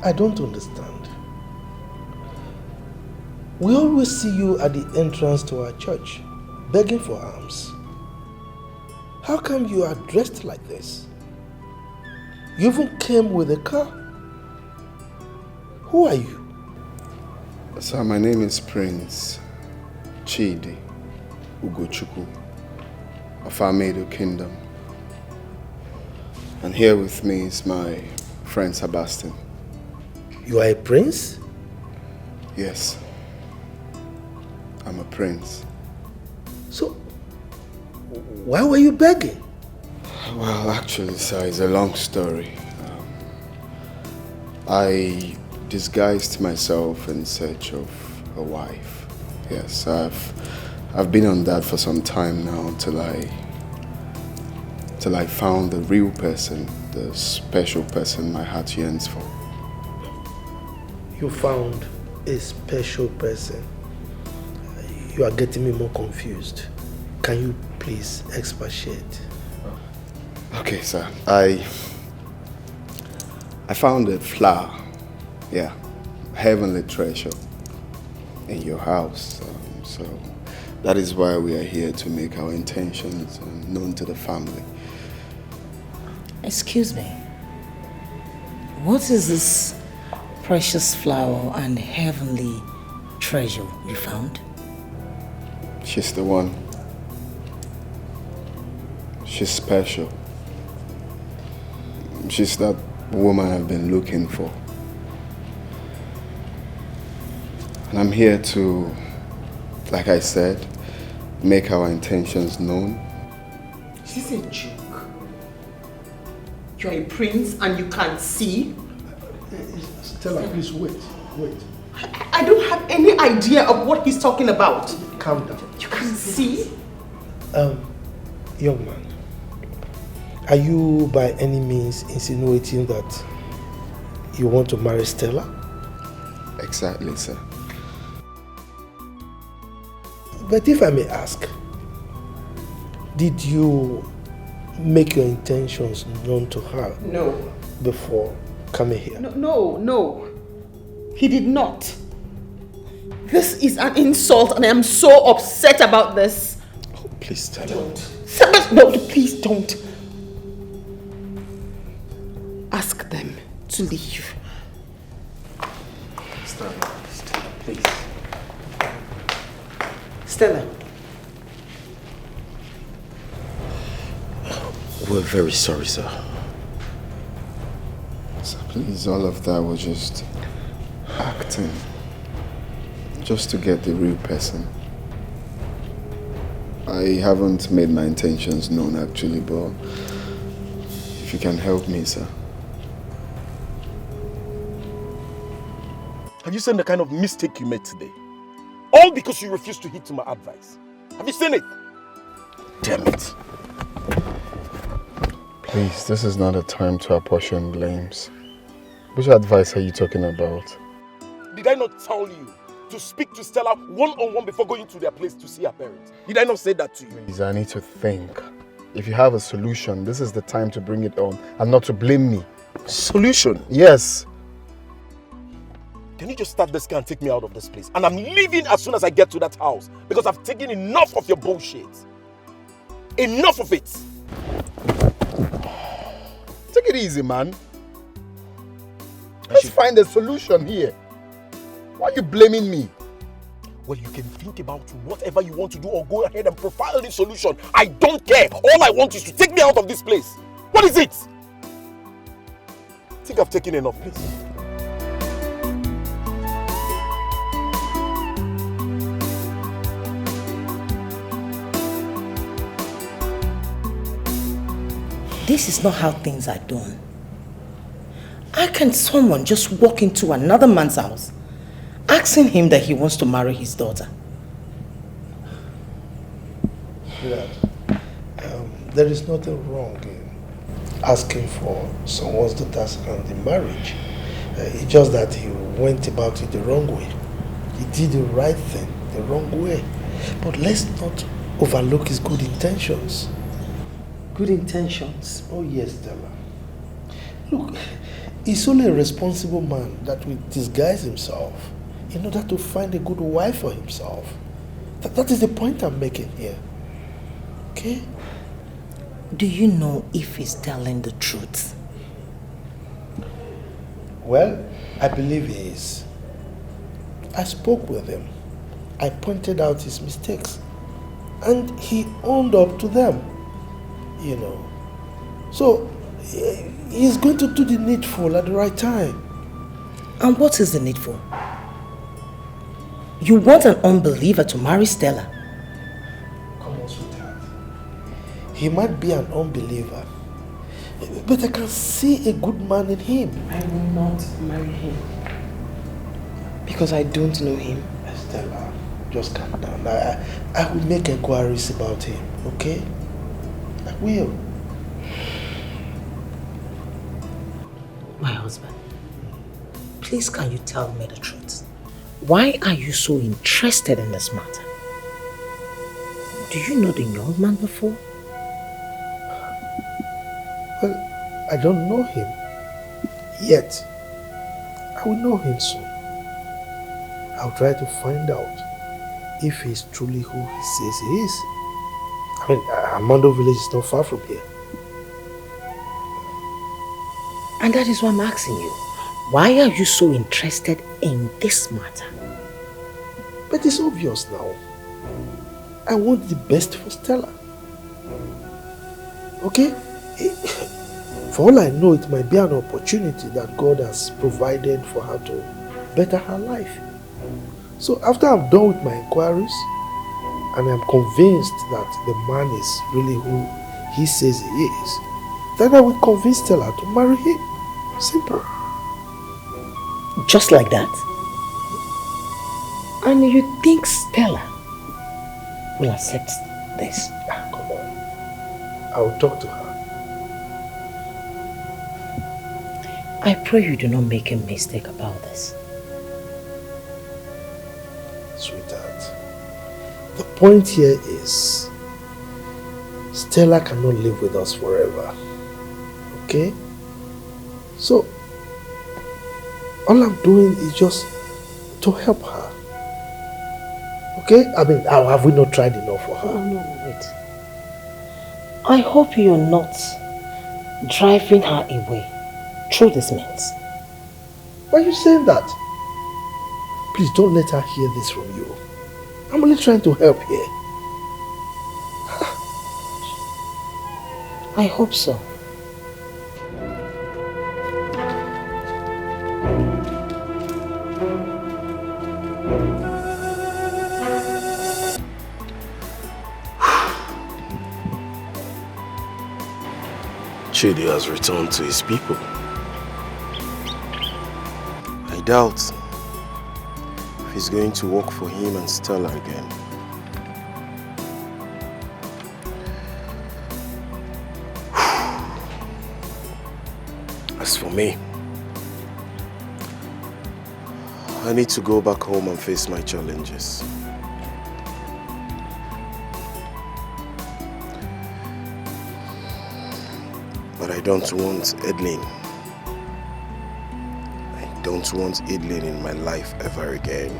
I don't understand. We always see you at the entrance to our church, begging for alms. How come you are dressed like this? You even came with a car. Who are you? Sir, my name is Prince Chidi Ugochukwu of Amedo Kingdom. And here with me is my friend Sebastian. You are a prince? Yes. I'm a prince. So, why were you begging? Well, actually, sir, it's a long story. I disguised myself in search of a wife. Yes, I've been on that for some time now till I found the real person, the special person my heart yearns for. You found a special person. You are getting me more confused. Can you please expatiate? Okay, sir. I found a flower, yeah, heavenly treasure in your house. So that is why we are here, to make our intentions known to the family. Excuse me. What is this precious flower and heavenly treasure you found? She's the one. She's special. She's that woman I've been looking for. And I'm here to, like I said, make our intentions known. This is a joke. You're a prince and you can't see? Stella, please wait. I don't have any idea of what he's talking about. Calm down. You can't see? Young man, are you by any means insinuating that you want to marry Stella? Exactly, sir. But if I may ask, did you make your intentions known to her? No. Before coming here? No. He did not. This is an insult and I am so upset about this. Oh, please, Stella. Don't. No, please don't. Ask them to leave. Stella, please. Stella. We're very sorry, sir. So please, all of that was just acting. Just to get the real person. I haven't made my intentions known actually, but if you can help me, sir. Have you seen the kind of mistake you made today? All because you refused to heed to my advice. Have you seen it? Damn it. Please, this is not a time to apportion blames. Which advice are you talking about? Did I not tell you to speak to Stella one-on-one before going to their place to see her parents? Did I not say that to you? Please, I need to think. If you have a solution, this is the time to bring it on and not to blame me. Solution? Yes. Can you just start this car and take me out of this place? And I'm leaving as soon as I get to that house because I've taken enough of your bullshit. Enough of it. Take it easy, man. Let's find a solution here. Why are you blaming me? Well, you can think about whatever you want to do or go ahead and profile the solution. I don't care. All I want is to take me out of this place. What is it? I think I've taken enough, please. This is not how things are done. How can someone just walk into another man's house asking him that he wants to marry his daughter? Dad, there is nothing wrong in asking for someone's daughter's hand in marriage. It's just that he went about it the wrong way. He did the right thing the wrong way. But let's not overlook his good intentions. Good intentions? Oh yes, Stella. Look, He's only a responsible man that will disguise himself in order to find a good wife for himself. That is the point I'm making here. Okay? Do you know if he's telling the truth? Well, I believe he is. I spoke with him. I pointed out his mistakes. And he owned up to them. You know. So, he's going to do the needful at the right time. And what is the needful? You want an unbeliever to marry Stella? Come on, sweetheart. He might be an unbeliever, but I can see a good man in him. I will not marry him. Because I don't know him. Stella, just calm down. I will make inquiries about him, okay? I will. My husband, please can you tell me the truth? Why are you so interested in this matter? Do you know the young man before? Well, I don't know him yet. I will know him soon. I'll try to find out if he's truly who he says he is. I mean, Armando village is not far from here. And that is why I'm asking you. Why are you so interested in this matter? But it's obvious now. I want the best for Stella. Okay? For all I know, it might be an opportunity that God has provided for her to better her life. So after I'm done with my inquiries, and I'm convinced that the man is really who he says he is, then I will convince Stella to marry him. Simple. Just like that? And you think Stella will accept this? Come on. I'll talk to her. I pray you do not make a mistake about this. Sweetheart, the point here is Stella cannot live with us forever. Okay? So, all I'm doing is just to help her. Okay? I mean, have we not tried enough for her? No, wait. I hope you're not driving her away through this means. Why are you saying that? Please don't let her hear this from you. I'm only trying to help here. I hope so. Chidi has returned to his people. I doubt if he's going to work for him and Stella again. As for me, I need to go back home and face my challenges. But I don't want Edlin. I don't want Edlin in my life ever again.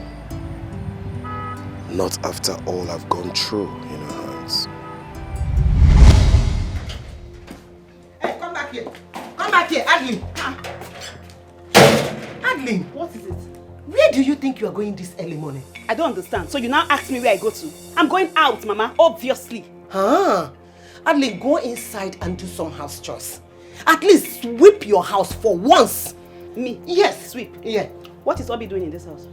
Not after all I've gone through in her hands. Hey, come back here. Come back here, Adlin. Adlin, what is it? Where do you think you are going this early morning? I don't understand. So you now ask me where I go to? I'm going out, Mama, obviously. Adlin, go inside and do some house chores. At least sweep your house for once. Me? Yes. Sweep? Yeah. What is Obi doing in this house?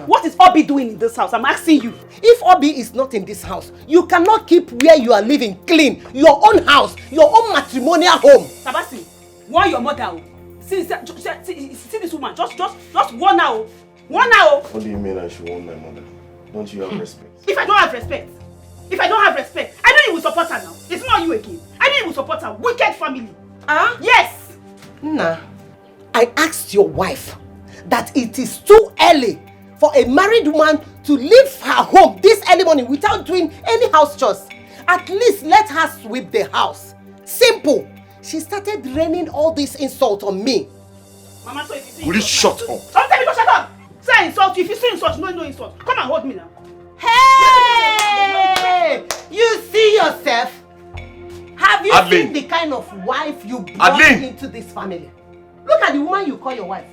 What is Obi doing in this house? I'm asking you. If Obi is not in this house, you cannot keep where you are living clean. Your own house, your own matrimonial home. Tabasi, warn your mother. See this woman. Just warn her. Warn her. What do you mean I should warn my mother? Don't you have respect? If I don't have respect, I know you will support her now. It's not you again. I know you will support her. Wicked family. Yes. Nah, I asked your wife that it is too early for a married woman to leave her home this early morning without doing any house chores. At least let her sweep the house. Simple. she started raining all this insult on me. Mama, so if you see will you shut up? Don't tell me to shut up! Say I insult you. If you see insult, no insult. Come and hold me now. Hey! You see yourself? Have you Adeline. seen the kind of wife you brought into this family? Look at the woman you call your wife.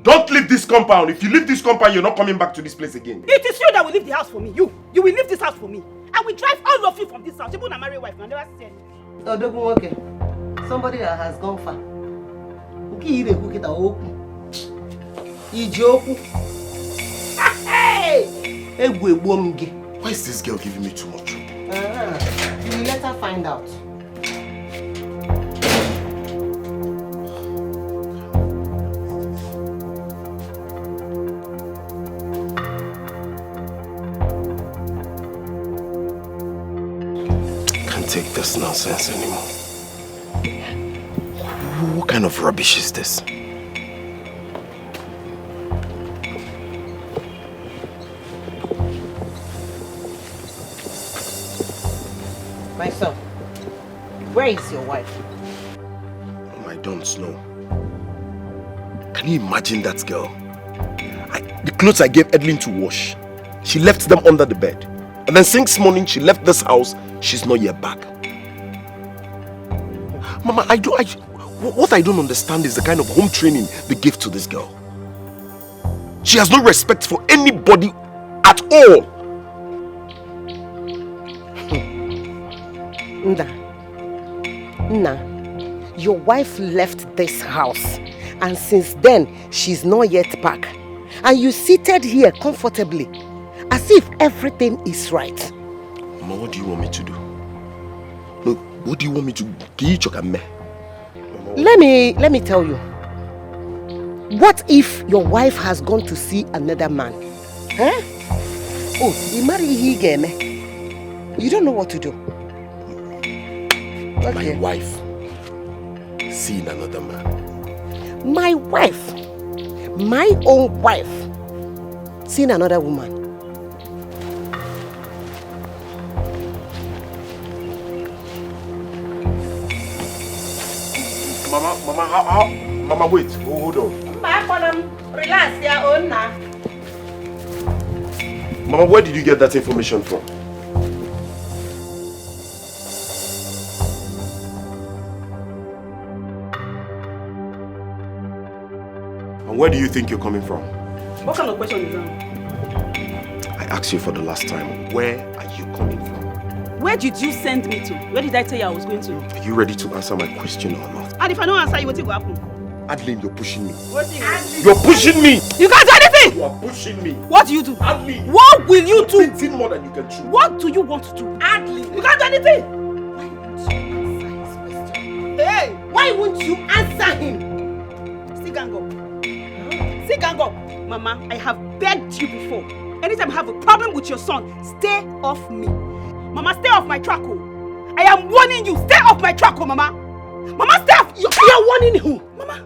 Don't leave this compound. If you leave this compound, you're not coming back to this place again. It is you that will leave the house for me. You will leave this house for me. I will drive all of you from this house. You won't marry a wife. I never see anything. Okay. Somebody that has gone far. Hey! Why is this girl giving me too much trouble? You will let her find out. Can't take this nonsense anymore. What kind of rubbish is this? My son, where is your wife? I don't know. Can you imagine that girl? The clothes I gave Edlin to wash, she left them under the bed. And then since morning she left this house, she's not yet back. Mama, what I don't understand is the kind of home training they give to this girl. She has no respect for anybody at all. Nna, your wife left this house and since then she's not yet back. And you seated here comfortably as if everything is right. Mama, what do you want me to do? Look, what do you want me to do? Let me tell you. What if your wife has gone to see another man? Huh? Oh, you marry him. You don't know what to do. Okay. My wife seeing another man. My wife, my own wife, seeing another woman. Mama, wait, hold on. Relax, your own now. Mama, where did you get that information from? And where do you think you're coming from? What kind of question is that? I asked you for the last time, where are you coming from? Where did you send me to? Where did I tell you I was going to? Are you ready to answer my question or not? And if I don't answer you, what will happen? Adeline, you're pushing me. You're pushing me! You can't do anything! You are pushing me. What do you do? Adeline! What will you do? You're more than you can chew. What do you want to do? Adeline! You can't do anything! Why won't you answer his question? Hey! Why won't you answer him? See, gang up. See, gang up. Mama, I have begged you before. Anytime I have a problem with your son, stay off me. Mama, stay off my track, oh. I am warning you, stay off my track, oh, Mama. Mama, stay off. You're warning who? Mama.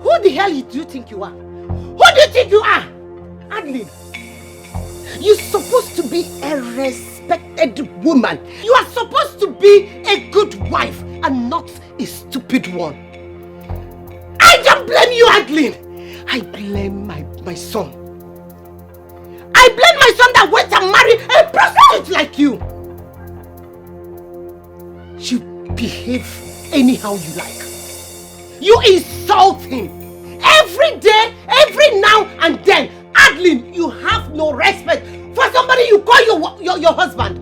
Who the hell do you think you are? Who do you think you are? Adeline, you're supposed to be a respected woman. You are supposed to be a good wife and not a stupid one. I don't blame you, Adeline. I blame my son. I blame my son that went and married a prostitute like you. You behave anyhow you like. You insult him. Every day, every now and then. Adeline, you have no respect for somebody you call your husband.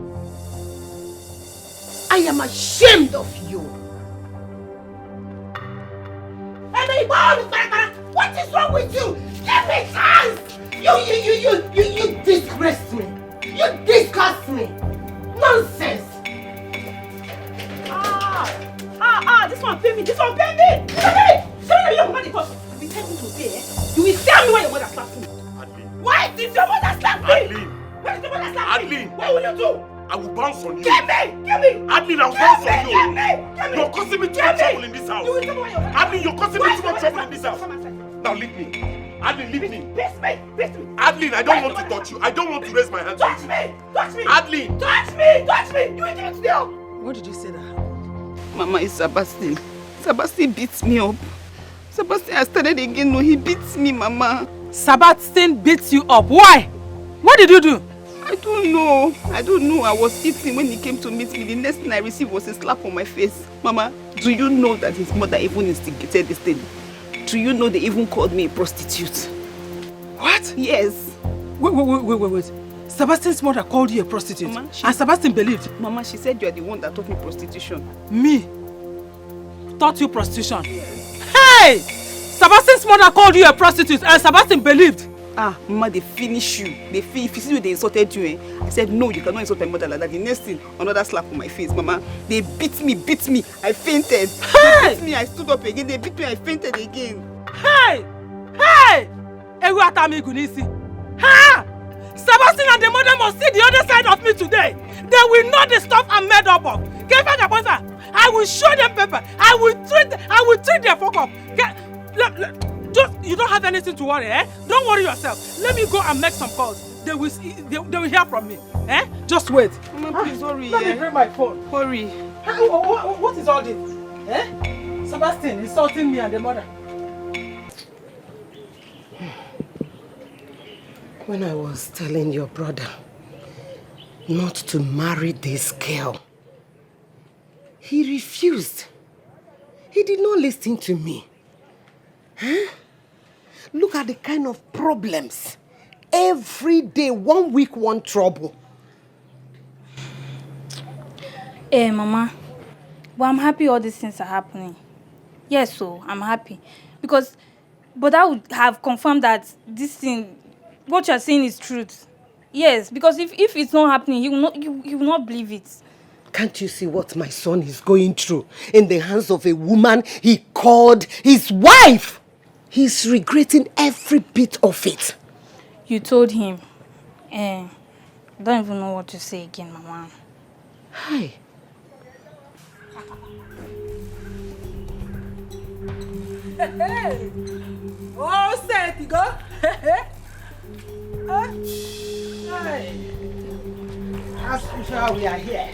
I am ashamed of you. What is wrong with you? Give me chance! You disgrace me. You disgust me. Nonsense. This one pay me. This one pay me. Tell me your mother because you will tell me today. You will tell me why your mother slapped me. Adeline. Why did your mother slap me? Adeline. Why did your mother slap me? Adeline. What will you do? I will bounce on you. Give me. Adeline, I will bounce on you. You're causing me too much trouble in this house. You will tell me why your mother. Adeline, you're causing me too much trouble in this house. Now leave me. Adeline, leave me. Kiss me. Adeline, I don't want to touch you. I don't want to raise my hands on Touch you. me. Adeline. Touch me. You will do it still. What did you say that happened? Mama, it's Sebastian. Sebastian beats me up. Sebastian has started again. No, he beats me, Mama. Sebastian beats you up. Why? What did you do? I don't know. I was eating when he came to meet me. The next thing I received was a slap on my face. Mama, do you know that his mother even instigated this thing? Do you know they even called me a prostitute? What? Yes. Wait. Sebastian's mother called you a prostitute. Mama, and Sebastian believed? Mama, she said you are the one that taught me prostitution. Me? Taught you prostitution? Yes. Hey! Sebastian's mother called you a prostitute and Sebastian believed? Mama, they finish you. If you see you, they insulted you. I said, no, you cannot insult my mother like that. The next thing, another slap on my face, Mama. They beat me. I fainted. Hey! They beat me, I stood up again. They beat me, I fainted again. Hey! Ha! Sebastian and the mother must see the other side of me today. They will know the stuff I'm made up of. I will show them paper. I will treat their fuck up. You don't have anything to worry, eh? Don't worry yourself. Let me go and make some calls. They will hear from me. Eh? Just wait. Mama, please hurry. Let me bring my phone. Hurry. What is all this? Eh? Sebastian insulting me and the mother. When I was telling your brother not to marry this girl, he refused. He did not listen to me. Huh? Look at the kind of problems. Every day, 1 week, one trouble. Mama, well, I'm happy all these things are happening. Yes, so I'm happy. But I would have confirmed that this thing, what you're saying is truth. Yes, because if it's not happening, you will not believe it. Can't you see what my son is going through in the hands of a woman he called his wife? He's regretting every bit of it. You told him. I don't even know what to say again, Mama. Hi. Hey. Oh, set, you go. Hey. As usual, we are here.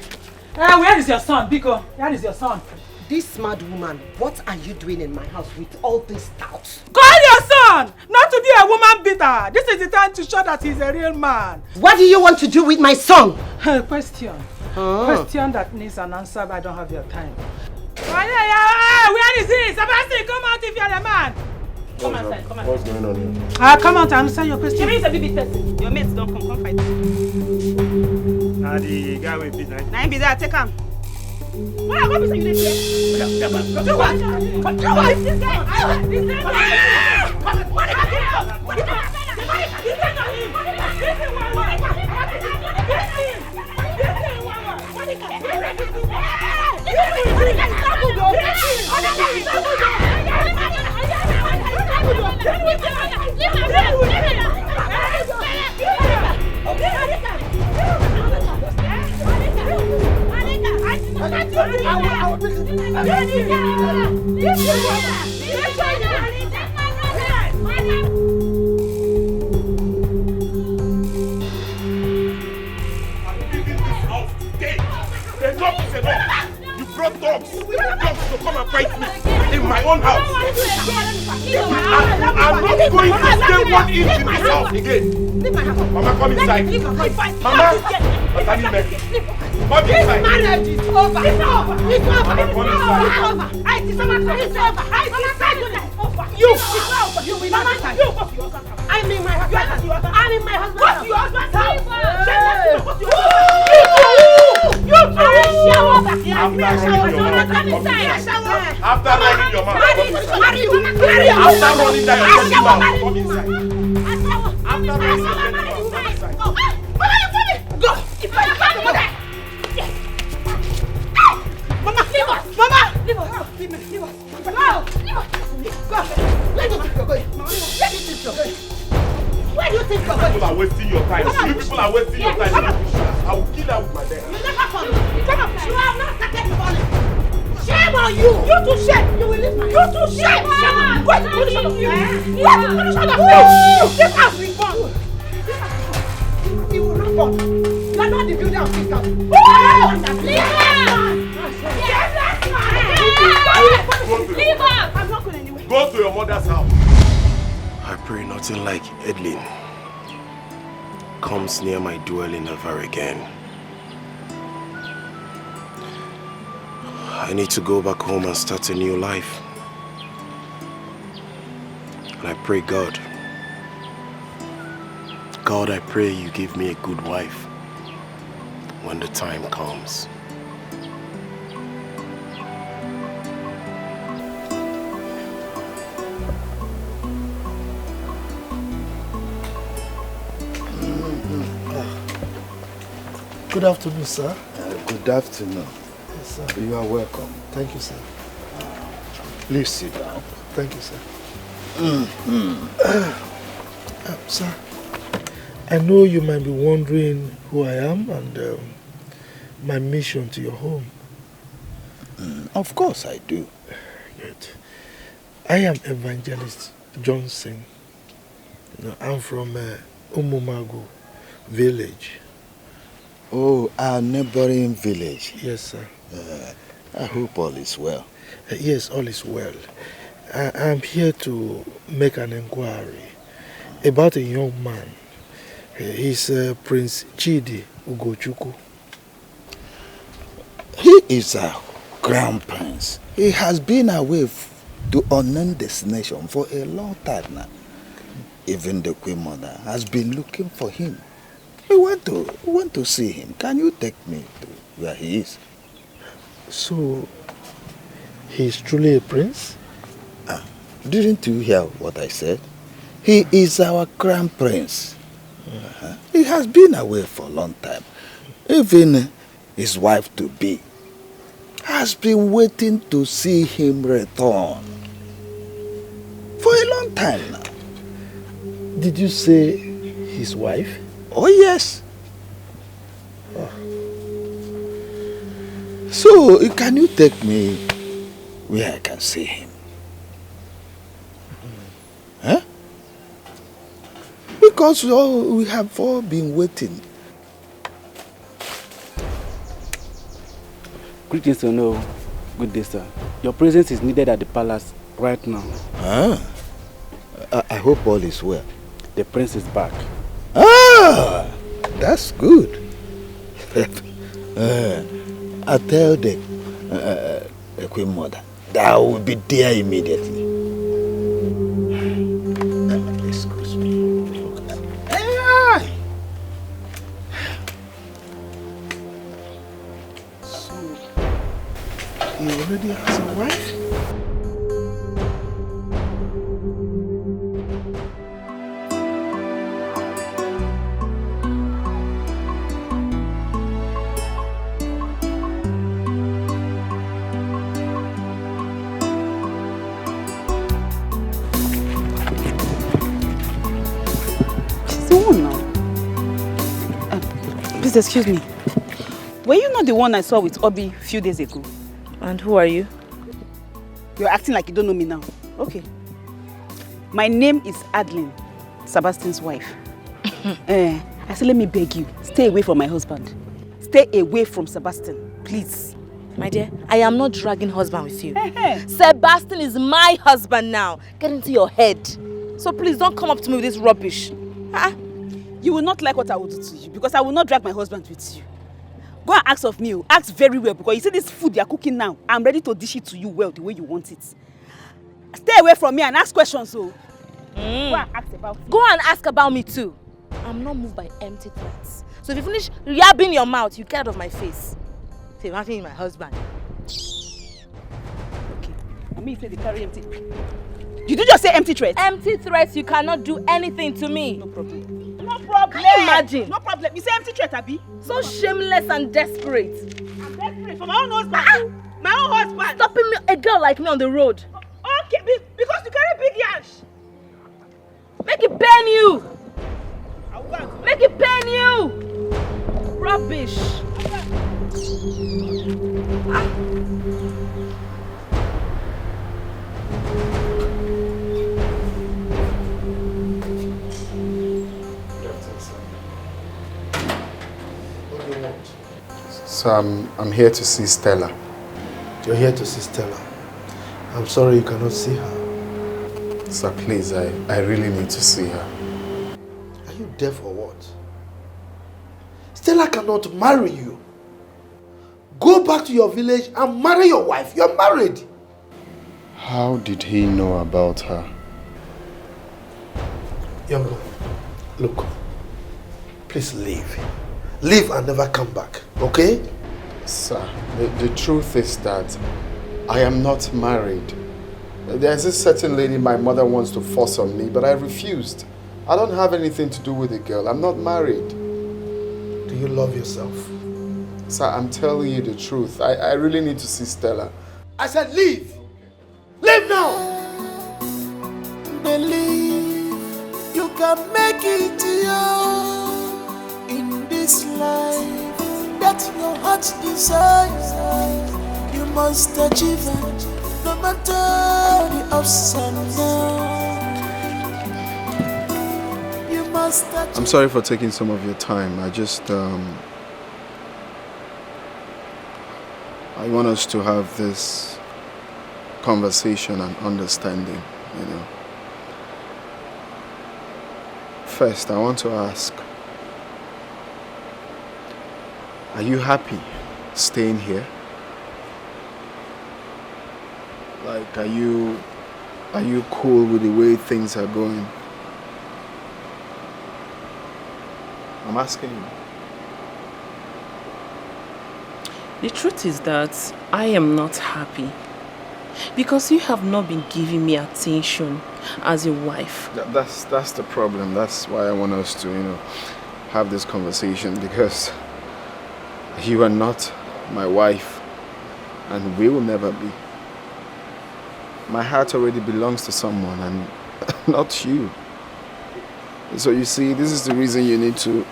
Where is your son, Biko? Where is your son? This mad woman, what are you doing in my house with all this doubt? Call your son! Not to be a woman beater. This is the time to show that he's a real man. What do you want to do with my son? Question. Question that needs an answer, but I don't have your time. Where is he? Sebastian, come out if you're a man. Come outside, come outside. What's going on here? Come out and answer your question. He's a baby person. Your mates don't come fight. The guy will be nice. Now be there, take him. What are you doing here? Do what? This guy. You brought dogs to come and fight me in my own house. I'm not going to stay 1 inch in this house again. Mama, come inside. Mama, come inside. Marriage is over. It's over. It's over. Mama, come inside. It's over. You will not decide. I'm in my husband. I'm in my husband. What's your husband's house? After running your mouth, come inside. Go! Mama, leave us! Mama! Leave us! Leave us! Leave us! Mama! Leave us! Go! Where do you think you're going? Where do you think you're going? Where do you think you're going? People are wasting your time. You people are wasting your time. I will kill her with my dad. You never fall. You have not started falling. Shame on you! You too shame! You will leave my house. You too shame! Shame on you! Where's the punishment of you? Where's the punishment of you? This house will fall. You will not fall. You are not the builder of this house. Leave her! Leave her! I'm not going anywhere. Go to your mother's house. I pray nothing like Edlin comes near my dwelling ever again. I need to go back home and start a new life. And I pray God, I pray you give me a good wife when the time comes. Good afternoon, sir. Good afternoon. Yes, sir. You are welcome. Thank you, sir. Please sit down. Thank you, sir. Sir, I know you might be wondering who I am and my mission to your home. Of course I do. Good. I am Evangelist Johnson. I'm from Umumago village. Oh, our neighboring village. Yes, sir. I hope all is well. Yes, all is well. I'm here to make an inquiry about a young man. He's Prince Chidi Ugochukwu. He is a crown prince. He has been away to unknown destination for a long time now. Even the Queen Mother has been looking for him. We want to see him. Can you take me to where he is? So, he's truly a prince? Didn't you hear what I said? He is our crown prince. He has been away for a long time. Even his wife-to-be has been waiting to see him return for a long time now. Did you say his wife? Oh, yes. So, can you take me where I can see him? Huh? Because we have all been waiting. Greetings, no. Good day, sir. Your presence is needed at the palace right now. I hope all is well. The prince is back. That's good. I tell the Queen Mother that I will be there immediately. Excuse me. So, he already has a wife? Excuse me. Were you not the one I saw with Obi a few days ago? And who are you? You're acting like you don't know me now. Okay. My name is Adeline, Sebastian's wife. I said, let me beg you, stay away from my husband. Stay away from Sebastian, please. My dear, I am not dragging husband with you. Sebastian is my husband now. Get into your head. So please don't come up to me with this rubbish. You will not like what I will do to you because I will not drag my husband with you. Go and ask of me. Ask very well because you see this food you are cooking now. I'm ready to dish it to you well the way you want it. Stay away from me and ask questions. So. Go and ask about me. Go and ask about me too. I'm not moved by empty threats. So if you finish yabbing your mouth, you get out of my face. Say, I'm asking my husband. Okay. I mean, you say they carry empty. You did just say empty threats? Empty threats, you cannot do anything to me. No problem. No problem. Can you imagine? No problem. You say empty threat, Abi? So shameless and desperate. I'm desperate for my own husband. My own husband. Stopping me, a girl like me on the road. Okay, because you carry big yash. Make it pain you. I will. Make it pain you. Rubbish. So I'm here to see Stella. You're here to see Stella? I'm sorry you cannot see her. Sir, please, I really need to see her. Are you deaf or what? Stella cannot marry you. Go back to your village and marry your wife. You're married. How did he know about her? Young man, look. Please leave. Leave and never come back, okay? Sir, the truth is that I am not married. There's a certain lady my mother wants to force on me, but I refused. I don't have anything to do with the girl. I'm not married. Do you love yourself? Sir, I'm telling you the truth. I really need to see Stella. I said leave! Leave now! Believe you can make it in this life that your heart desires. You must achieve it, no matter the ups and downs. You must achieve. I'm sorry for taking some of your time. I just I want us to have this conversation and understanding, you know. First, I want to ask, are you happy staying here? Like, are you cool with the way things are going? I'm asking you. The truth is that I am not happy because you have not been giving me attention as a wife. That's the problem. That's why I want us to, have this conversation, because you are not my wife and we will never be. My heart already belongs to someone and not you. So you see, this is the reason you need to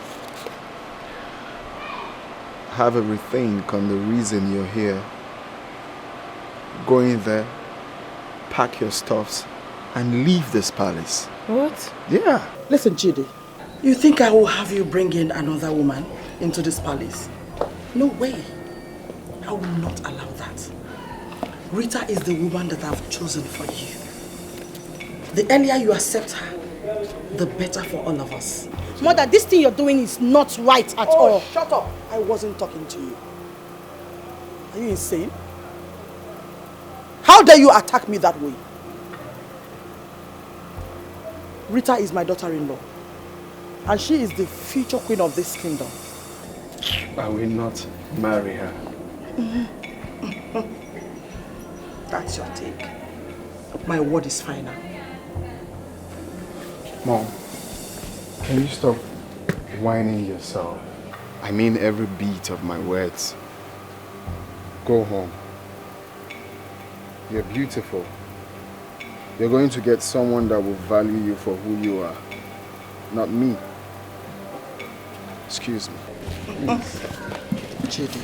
have a rethink on the reason you're here. Go in there, pack your stuffs, and leave this palace. What? Yeah. Listen, Chidi, you think I will have you bring in another woman into this palace? No way. I will not allow that. Rita is the woman that I've chosen for you. The earlier you accept her, the better for all of us. Mother, this thing you're doing is not right at all. Shut up. I wasn't talking to you. Are you insane? How dare you attack me that way? Rita is my daughter-in-law, and she is the future queen of this kingdom. I will not marry her. That's your take. My word is final. Mom, can you stop whining yourself? I mean every beat of my words. Go home. You're beautiful. You're going to get someone that will value you for who you are, not me. Excuse me. JD,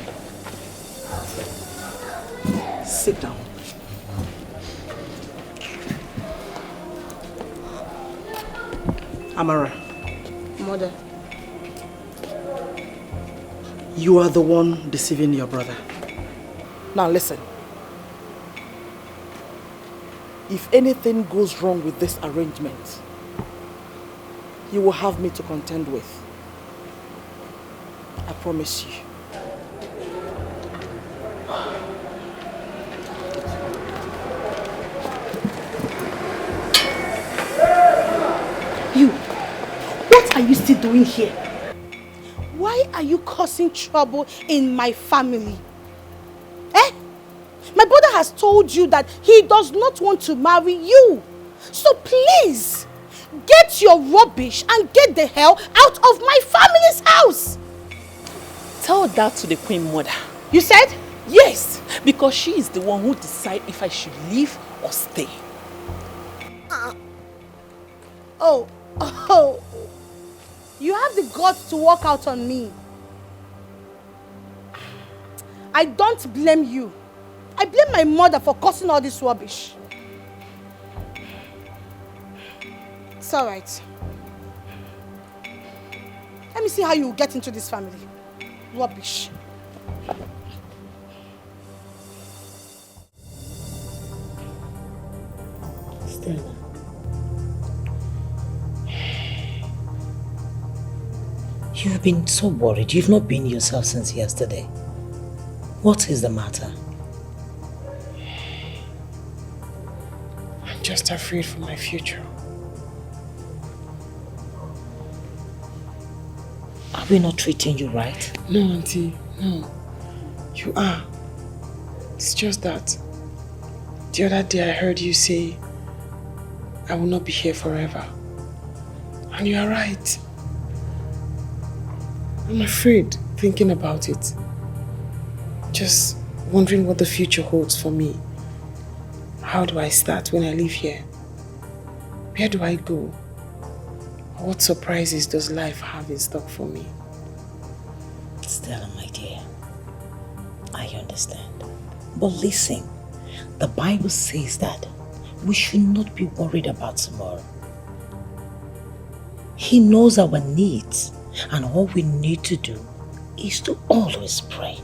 sit down. Amara. Mother. You are the one deceiving your brother. Now listen. If anything goes wrong with this arrangement, you will have me to contend with. I promise you. You, what are you still doing here? Why are you causing trouble in my family? Eh? My brother has told you that he does not want to marry you. So please, get your rubbish and get the hell out of my family's house. Tell that to the Queen Mother. You said? Yes, because she is the one who decides if I should leave or stay. Oh, you have the guts to walk out on me. I don't blame you. I blame my mother for causing all this rubbish. It's all right. Let me see how you get into this family. Rubbish. Stella. You've been so worried. You've not been yourself since yesterday. What is the matter? I'm just afraid for my future. Are we not treating you right? No, Auntie, no. You are. It's just that the other day I heard you say I will not be here forever. And you are right. I'm afraid thinking about it. Just wondering what the future holds for me. How do I start when I leave here? Where do I go? What surprises does life have in stock for me? Stella, my dear, I understand. But listen, the Bible says that we should not be worried about tomorrow. He knows our needs, and all we need to do is to always pray.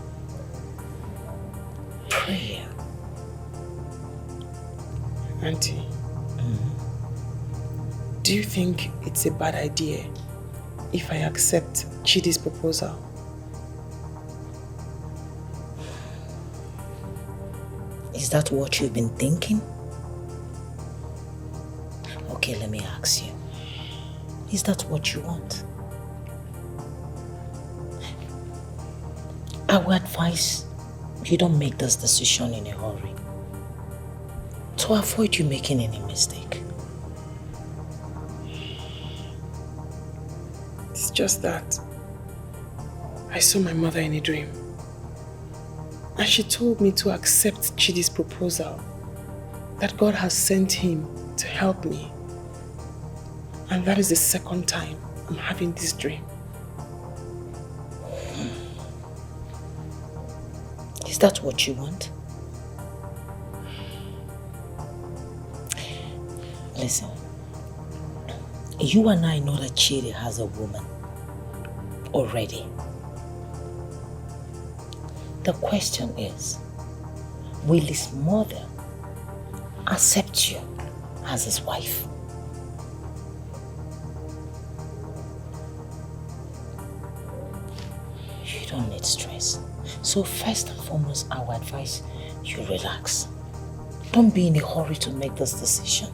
Prayer. Auntie, do you think it's a bad idea if I accept Chidi's proposal? Is that what you've been thinking? Okay, let me ask you. Is that what you want? I would advise you don't make this decision in a hurry to avoid you making any mistake. It's just that I saw my mother in a dream. And she told me to accept Chidi's proposal, that God has sent him to help me. And that is the second time I'm having this dream. Is that what you want? Listen, you and I know that Chidi has a woman already. The question is, will his mother accept you as his wife? You don't need stress. So first and foremost, I would advise you relax. Don't be in a hurry to make this decision.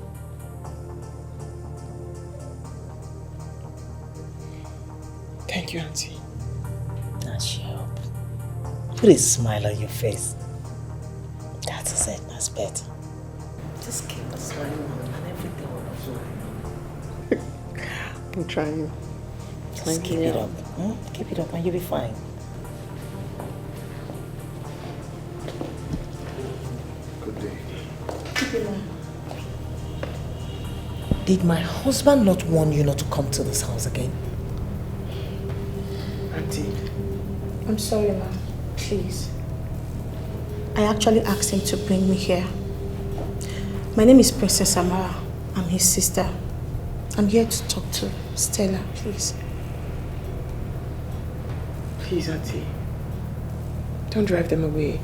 Thank you, Auntie. Now cheer up. Put a smile on your face. That is it, that's better. Just keep a smile and everything will be fine. I'm trying. Just keep it up. Keep it up and you'll be fine. Good day. Did my husband not warn you not to come to this house again? Auntie. I'm sorry, ma'am. Please. I actually asked him to bring me here. My name is Princess Amara. I'm his sister. I'm here to talk to Stella, please. Please, Auntie. Don't drive them away.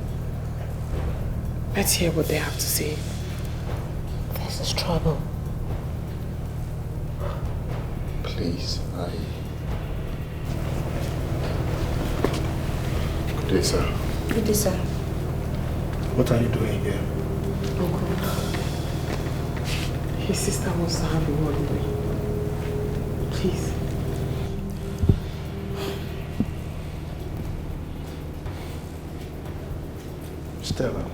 Let's hear what they have to say. This is trouble. Please, Good day, sir. Good day, sir. What are you doing here? Uncle, his sister wants to have a word with me. Please. Stella,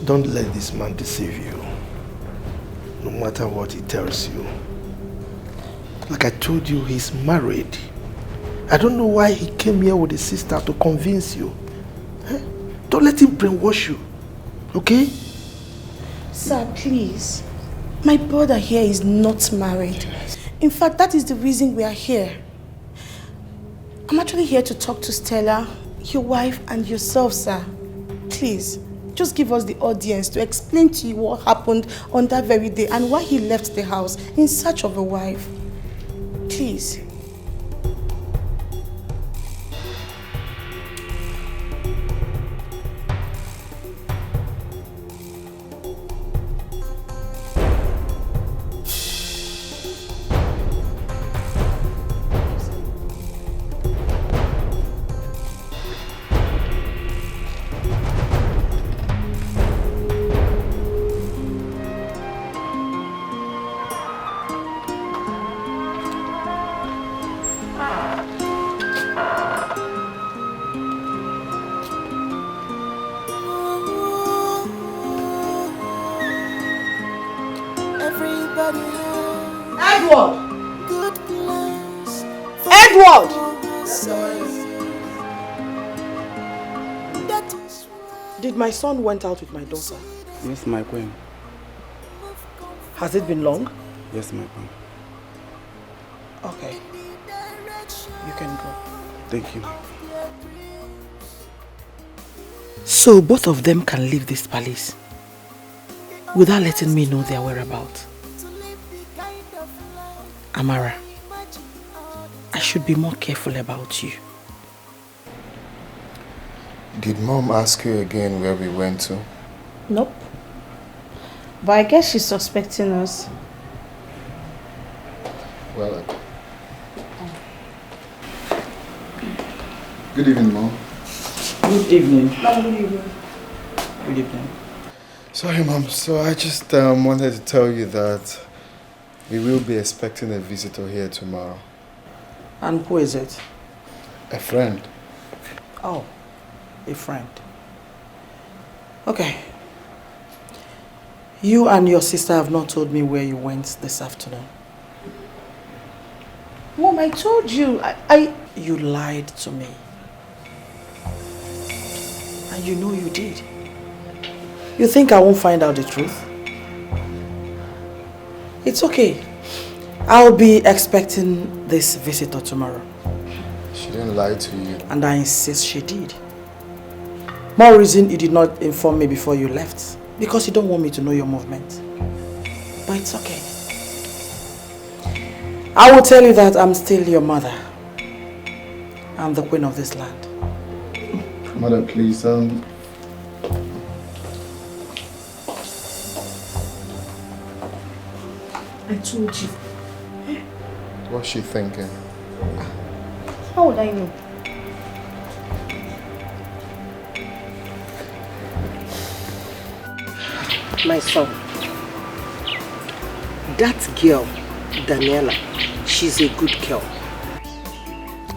don't let this man deceive you, no matter what he tells you. Like I told you, he's married. I don't know why he came here with his sister to convince you. Don't let him brainwash you, okay? Sir, please. My brother here is not married. In fact, that is the reason we are here. I'm actually here to talk to Stella, your wife, and yourself, sir. Please, just give us the audience to explain to you what happened on that very day and why he left the house in search of a wife. Please. Edward! Edward! Did my son went out with my daughter? Yes, my queen. Has it been long? Yes, my queen. Okay. You can go. Thank you. So both of them can leave this palace without letting me know their whereabouts. Amara, I should be more careful about you. Did Mom ask you again where we went to? Nope. But I guess she's suspecting us. Well, good evening, Mom. Good evening. Good evening. Good evening. Sorry, Mom. So I just wanted to tell you that we will be expecting a visitor here tomorrow. And who is it? A friend. Oh, a friend. Okay. You and your sister have not told me where you went this afternoon. Mom, I told you. You lied to me. And you know you did. You think I won't find out the truth? It's okay. I'll be expecting this visitor tomorrow. She didn't lie to you. And I insist she did. More reason you did not inform me before you left. Because you don't want me to know your movement. But it's okay. I will tell you that I'm still your mother. I'm the queen of this land. Mother, please, I told you. What's she thinking? How would I know? My son, that girl, Daniela, she's a good girl.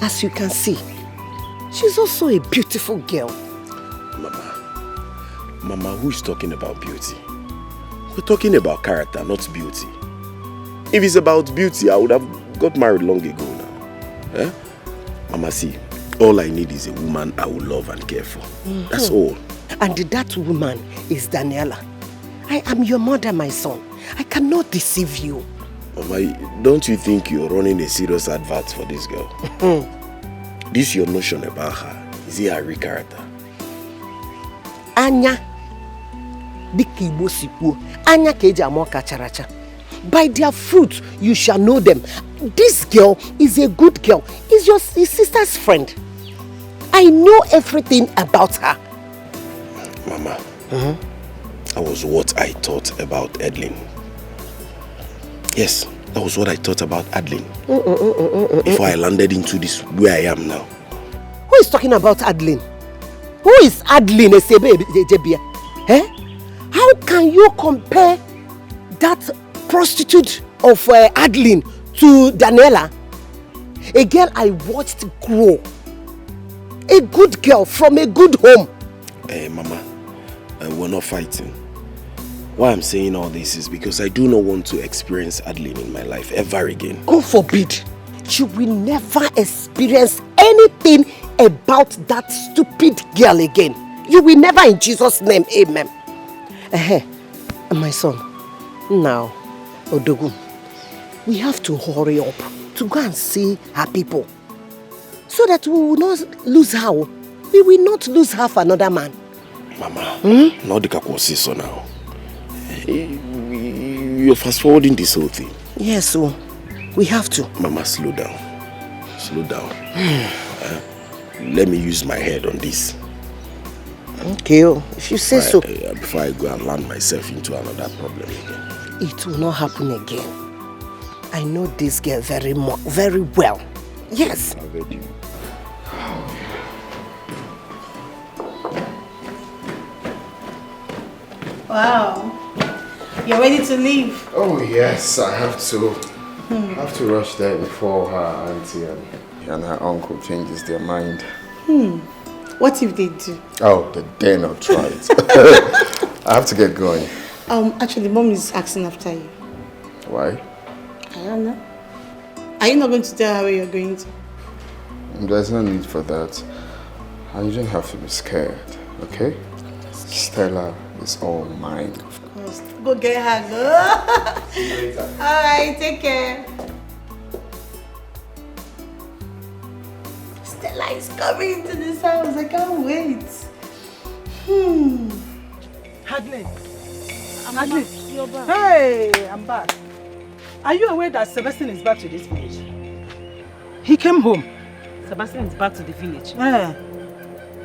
As you can see, she's also a beautiful girl. Mama, who is talking about beauty? We're talking about character, not beauty. If it's about beauty, I would have got married long ago now. Eh? Mama, see, all I need is a woman I will love and care for. That's all. And that woman is Daniela. I am your mother, my son. I cannot deceive you. Mama, don't you think you're running a serious advert for this girl? This your notion about her. Is it her real character? Anya. Anya keja amoka characha. By their fruit, you shall know them. This girl is a good girl. Is your sister's friend. I know everything about her. Mama, that was what I thought about Edlin. Yes, that was what I thought about Adeline. Before I landed into this where I am now. Who is talking about Adeline? Who is Adeline? Eh? How can you compare that prostitute of Adeline to Daniela? A girl I watched grow. A good girl from a good home. Hey, Mama, we're not fighting. Why I'm saying all this is because I do not want to experience Adeline in my life ever again. God forbid. You will never experience anything about that stupid girl again. You will never, in Jesus' name. Amen. My son, now, Odogun, we have to hurry up to go and see her people. So that we will not lose her. We will not lose her for another man. Mama, not the Kakwasi so now. You're fast forwarding this whole thing. Yes, so we have to. Mama, slow down. Slow down. Let me use my head on this. Okay, if you say so. Before I go and land myself into another problem again. It will not happen again. I know this girl very well. Yes. I've heard you. Wow. You're ready to leave? Oh yes, I have to. I have to rush there before her auntie and her uncle changes their mind. What if they do? Oh, they dare not try it. I have to get going. Actually, Mom is asking after you. Why? I don't know. Are you not going to tell her where you're going to? There's no need for that. And you don't have to be scared, okay? Stella is all mine. Of course. Go get her, girl. See you later. Alright, take care. Stella is coming into this house. I can't wait. Hadley. You're back. Hey, I'm back. Are you aware that Sebastian is back to this village? He came home. Sebastian is back to the village? Yeah.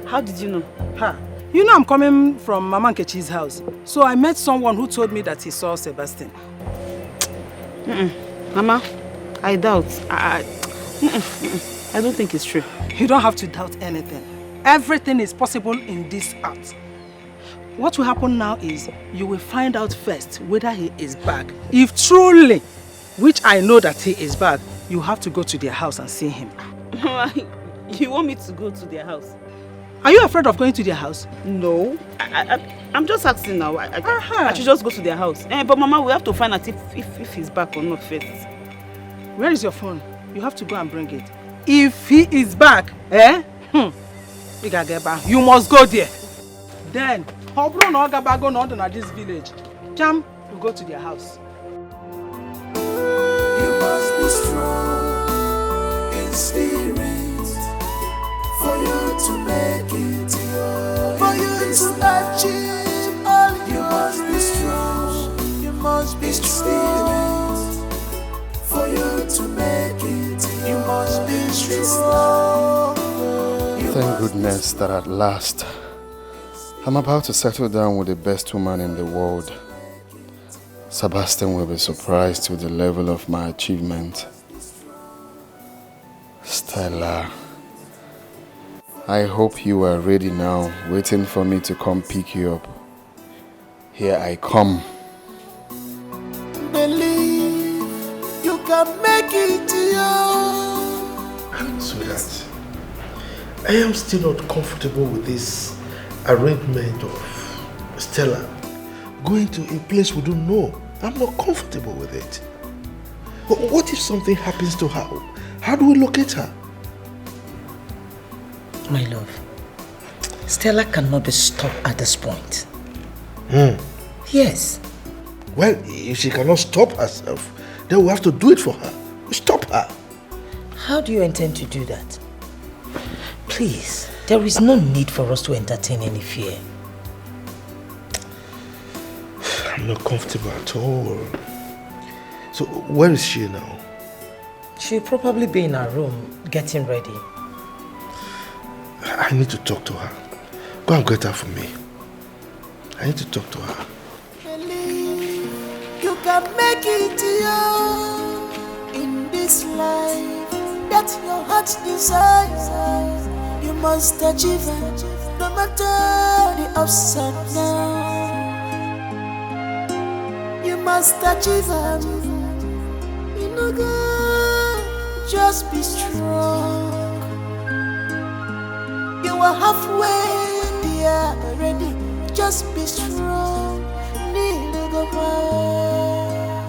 How did you know? Ha. You know I'm coming from Mama Nkechi's house. So I met someone who told me that he saw Sebastian. Mama, I doubt. I don't think it's true. You don't have to doubt anything. Everything is possible in this art. What will happen now is you will find out first whether he is back. If truly, which I know that he is back, you have to go to their house and see him. You want me to go to their house? Are you afraid of going to their house? No. I'm just asking now. I should just go to their house. But Mama, we have to find out if he's back or not first. Where is your phone? You have to go and bring it. If he is back, you must go there. Then, Hobro no Gabago not in this village. Jam, we go to their house. You must be strong in spirit for you to make it your. For you to achieve all you must be strong. You must be strong for you to make it. You must be strong. Thank goodness that at last I'm about to settle down with the best woman in the world. Sebastian will be surprised with the level of my achievement. Stella, I hope you are ready now, waiting for me to come pick you up. Here I come. Believe you can make it Sweetheart, I am still not comfortable with this arrangement of Stella going to a place we don't know. I'm not comfortable with it. But what if something happens to her? How do we locate her? My love, Stella cannot be stopped at this point. Yes. Well, if she cannot stop herself, then we have to do it for her. Stop her. How do you intend to do that? Please, there is no need for us to entertain any fear. I'm not comfortable at all. So, where is she now? She'll probably be in her room, getting ready. I need to talk to her. Go and get her for me. I need to talk to her. Believe you can make it in this life that your heart desires. You must achieve it, no matter the ups and downs. You must achieve it. You know, God, just be strong. You are halfway there already. Just be strong. Need to go back.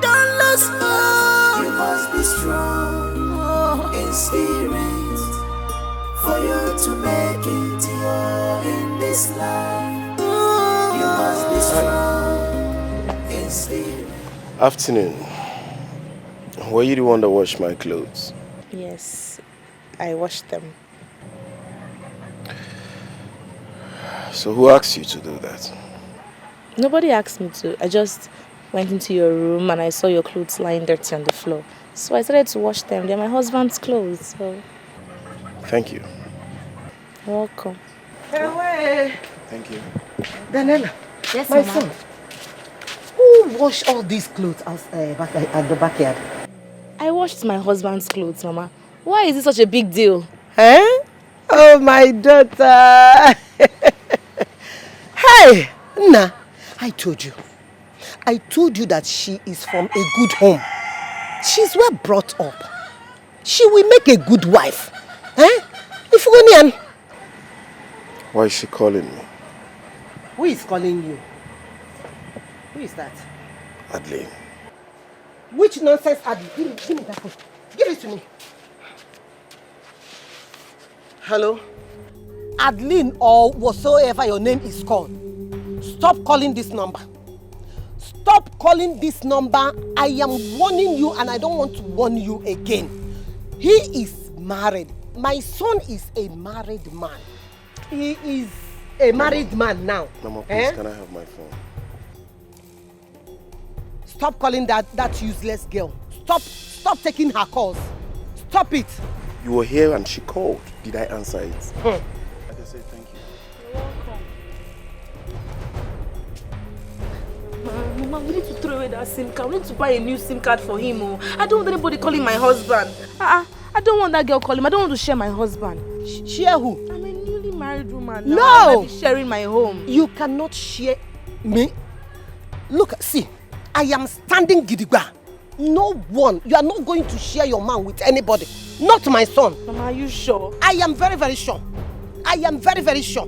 Don't lose hope. You must be strong in spirit for you to make it in this life. You must be strong in spirit. Afternoon. Were you the one that washed my clothes? Yes, I washed them. So who asked you to do that? Nobody asked me to. I just went into your room and I saw your clothes lying dirty on the floor. So I started to wash them. They're my husband's clothes, so... Thank you. You're welcome. Hey, Thank you. Daniela. Yes, my Mama. son. Who washed all these clothes back at the backyard? I washed my husband's clothes, Mama. Why is it such a big deal? Eh? Oh, my daughter. Hey, Nna, I told you that she is from a good home. She's well brought up. She will make a good wife. Eh? If you Why is she calling me? Who is calling you? Who is that? Adeline. Which nonsense, Adi? Give me that phone. Give it to me. Hello? Adeline or whatsoever your name is called. Stop calling this number. Stop calling this number. I am warning you and I don't want to warn you again. He is married. My son is a married man. He is a married man now. Mama, please, can I have my phone? Stop calling that useless girl. Stop taking her calls. Stop it. You were here and she called. Did I answer it? I just say thank you. You're welcome. Mama, we need to throw away that SIM card. We need to buy a new SIM card for him. Oh. I don't want anybody calling my husband. I don't want that girl calling him. I don't want to share my husband. Share who? I'm a newly married woman. Now. No! I might be sharing my home. You cannot share me. Look, see, I am standing gidigba. No one. You are not going to share your man with anybody. Not my son. Mama, are you sure? I am very, very sure. I am very, very sure.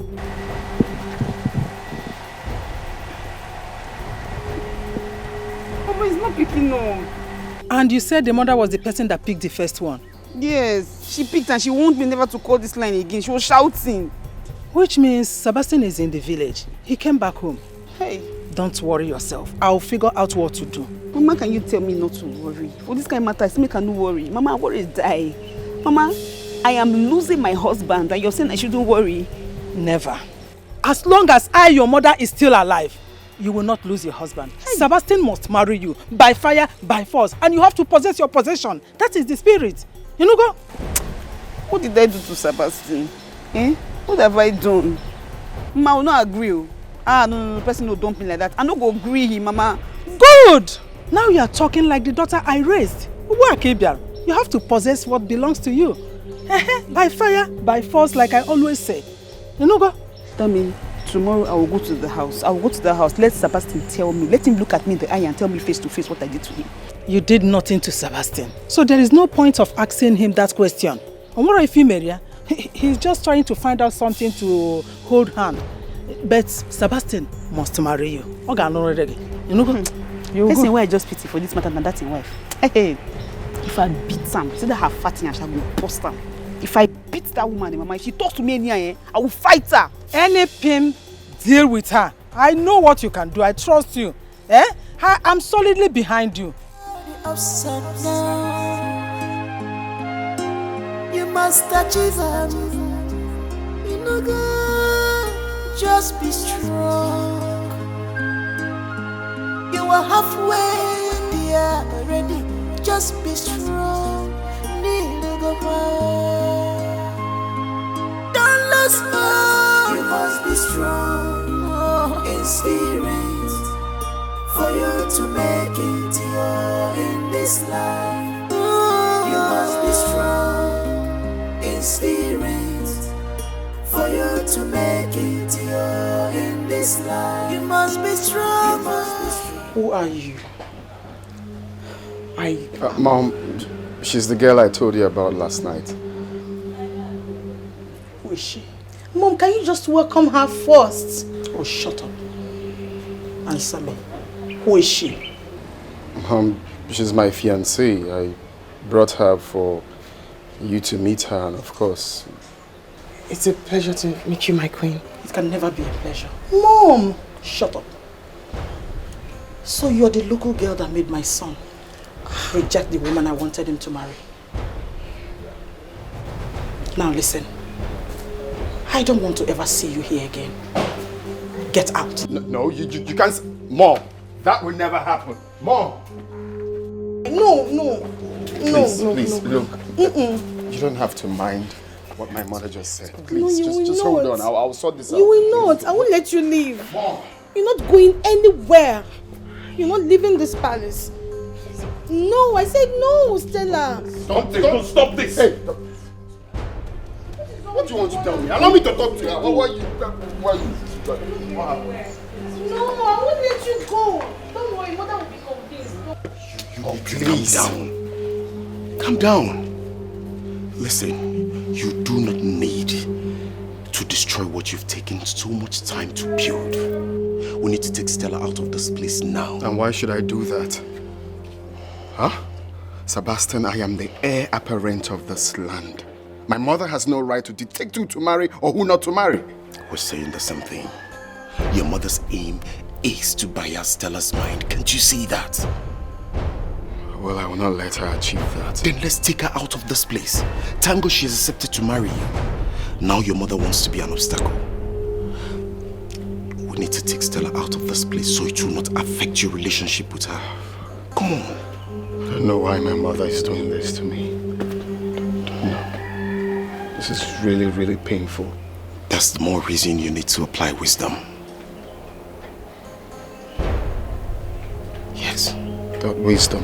Mama, it's not picking up. And you said the mother was the person that picked the first one? Yes, she picked and she won't be never to call this line again. She was shouting. Which means Sebastian is in the village. He came back home. Hey. Don't worry yourself. I'll figure out what to do. Mama, can you tell me not to worry? For this kind of matter, I make her no worry. Mama, I worry die. Mama, I am losing my husband and you're saying I shouldn't worry. Never. As long as your mother, is still alive, you will not lose your husband. Hey. Sebastian must marry you by fire, by force, and you have to possess your possession. That is the spirit. You know, go. What did I do to Sebastian? Eh? What have I done? Mama, I will not agree. No, person no dump me like that. I no go agree him, Mama. Good! Now you are talking like the daughter I raised. You have to possess what belongs to you. By fire, by force, like I always say. You know, go. That means tomorrow I will go to the house. I will go to the house. Let Sebastian tell me. Let him look at me in the eye and tell me face to face what I did to him. You did nothing to Sebastian. So there is no point of asking him that question. He's just trying to find out something to hold hand. But Sebastian must marry you. You know, Person where I just pity for this matter than that's in wife. Hey, if I beat Sam, see that her fatting and she will bust her. If I beat that woman, Mama, if she talks to me anywhere, I will fight her. Any pin, deal with her. I know what you can do. I trust you. I'm solidly behind you. Upside down, you must achieve it. You know, girl, just be strong. You are halfway there already. Just be strong. Need to go back. Don't lose hope. You must be strong in spirit for you to make it here in this life. You must be strong in spirit for you to make it here in this life. You must be strong. Who are you? Mom, she's the girl I told you about last night. Who is she? Mom, can you just welcome her first? Oh, shut up. Answer me. Who is she? Mom, she's my fiancée. I brought her for you to meet her, and of course... It's a pleasure to meet you, my queen. It can never be a pleasure. Mom! Shut up. So you're the local girl that made my son reject the woman I wanted him to marry. Now listen. I don't want to ever see you here again. Get out. No, you can't... Mom, that will never happen. Mom! No. Please, look. You don't have to mind what my mother just said. Please, just hold on. I'll sort this out. You will not. I won't let you leave. Mom! You're not going anywhere. You're not leaving this palace. No, I said no, Stella. Stop this! Hey! What do you want to tell me? Allow me to talk to you. Why are you... No, I won't let you go. Don't worry, mother will be convinced. Please. Calm down. Listen, you do not need to destroy what you've taken so much time to build. We need to take Stella out of this place now. And why should I do that? Huh? Sebastian, I am the heir apparent of this land. My mother has no right to dictate who to marry or who not to marry. We're saying the same thing. Your mother's aim is to bias Stella's mind. Can't you see that? Well, I will not let her achieve that. Then let's take her out of this place. Tango, she has accepted to marry you. Now your mother wants to be an obstacle. We need to take Stella out of this place so it will not affect your relationship with her. Come on. I don't know why my mother is doing this to me. Don't know. This is really, really painful. That's the more reason you need to apply wisdom. Yes. That wisdom.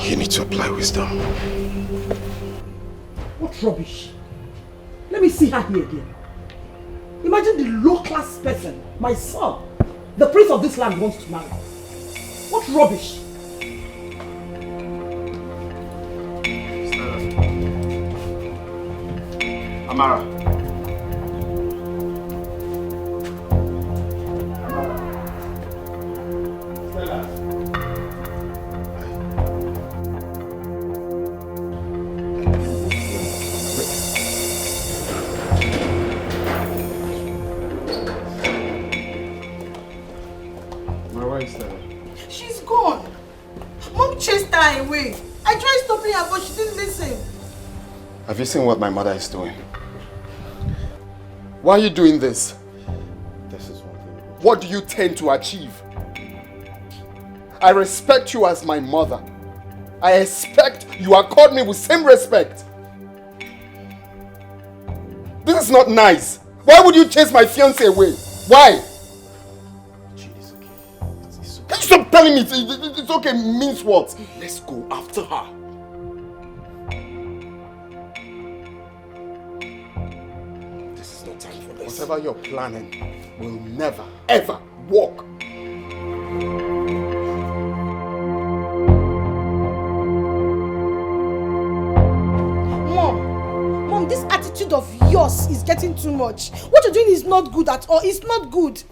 You need to apply wisdom. What rubbish? Let me see her here again. Imagine the low-class person, my son, the prince of this land wants to marry. What rubbish? Amara. Stella. Where is Stella? She's gone. Mom chased her away. I tried stopping her, but she didn't listen. Have you seen what my mother is doing? Why are you doing this? This is one thing. What do you tend to achieve? I respect you as my mother. I expect you accord me with same respect. This is not nice. Why would you chase my fiancé away? Why? It's okay. It's okay. Can you stop telling me it's okay means what? Let's go after her. This is not time for this. Whatever you're planning will never, ever work. Mom, this attitude of yours is getting too much. What you're doing is not good at all. It's not good.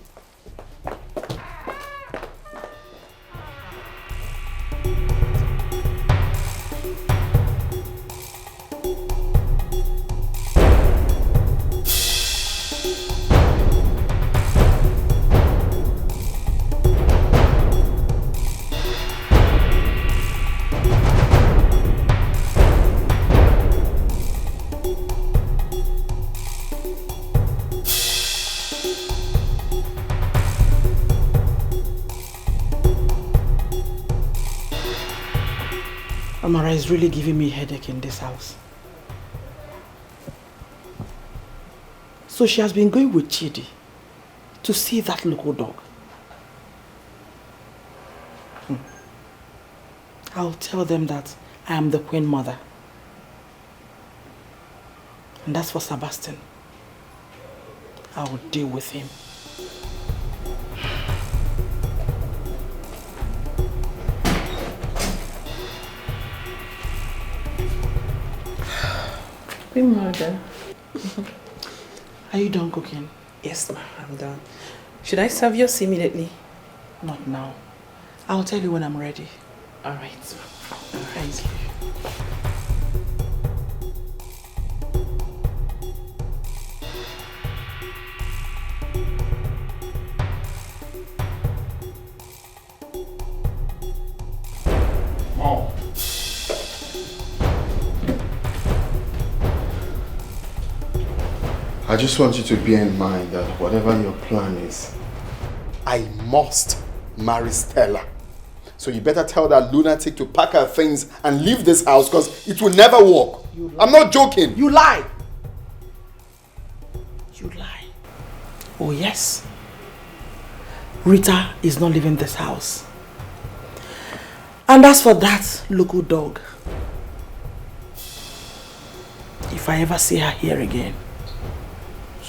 Amara is really giving me a headache in this house. So she has been going with Chidi to see that local dog. I'll tell them that I am the queen mother. And that's for Sebastian. I will deal with him. Queen Mother. Are you done cooking? Yes, ma'am, I'm done. Should I serve yours immediately? Not now. I'll tell you when I'm ready. All right. Thank you. Mom. I just want you to bear in mind that whatever your plan is, I must marry Stella. So you better tell that lunatic to pack her things and leave this house because it will never work. I'm not joking. You lie. You lie. Oh yes. Rita is not leaving this house. And as for that local dog, if I ever see her here again,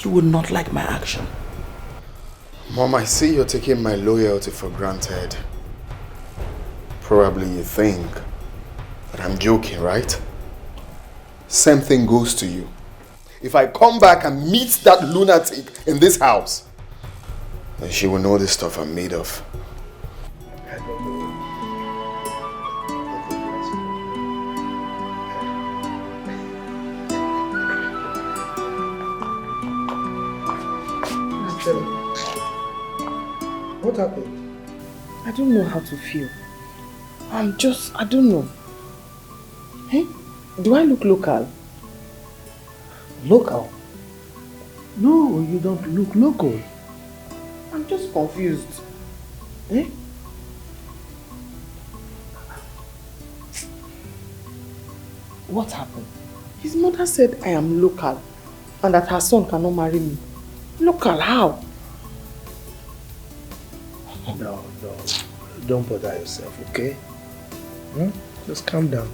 you will not like my action. Mom, I see you're taking my loyalty for granted. Probably you think that I'm joking, right? Same thing goes to you. If I come back and meet that lunatic in this house, then she will know the stuff I'm made of. Stella, what happened? I don't know how to feel. I don't know. Hey, do I look local? Local? No, you don't look local. I'm just confused. Eh? What happened? His mother said I am local and that her son cannot marry me. Local, how? No. Don't bother yourself, okay? Just calm down.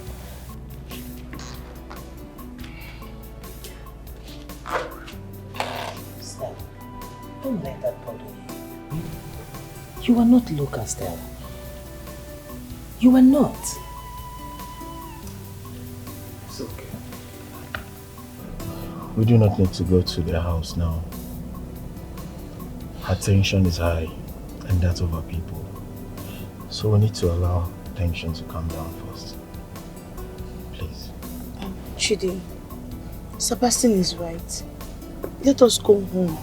Stella, don't let that bother you. You are not local, Stella. You are not. It's okay. We do not need to go to their house now. Her tension is high, and that of our people. So we need to allow tension to calm down first. Please. Chidi, Sebastian is right. Let us go home.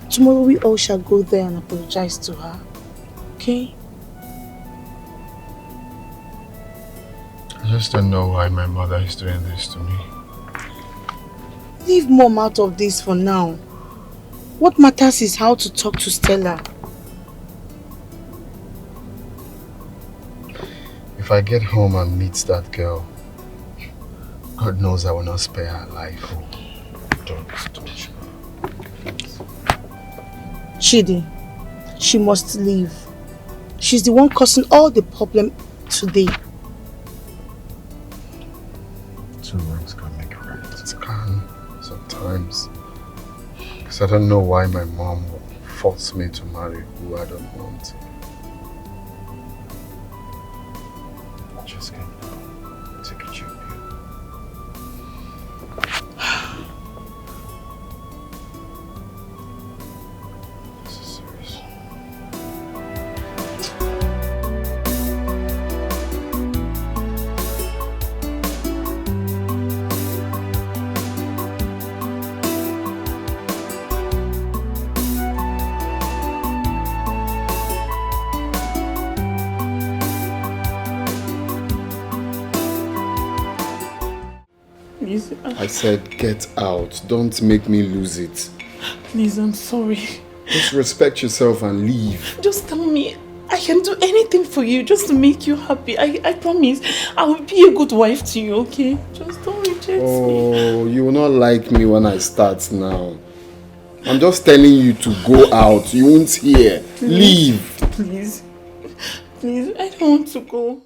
Tomorrow we all shall go there and apologize to her. Okay? I just don't know why my mother is doing this to me. Leave Mom out of this for now. What matters is how to talk to Stella. If I get home and meet that girl, God knows I will not spare her life. Oh, don't touch her. Chidi, she must leave. She's the one causing all the problem today. 2 wrongs can make a right. It can, sometimes. Because I don't know why my mom will force me to marry who I don't want. Just calm down. Take a chill pill. This is serious. Please. I said get out. Don't make me lose it. Please, I'm sorry. Just respect yourself and leave. Just tell me, I can do anything for you just to make you happy. I promise I will be a good wife to you, okay? Just don't reject me. Oh, you will not like me when I start now. I'm just telling you to go out. You won't hear. Leave. Please. Please, I don't want to go.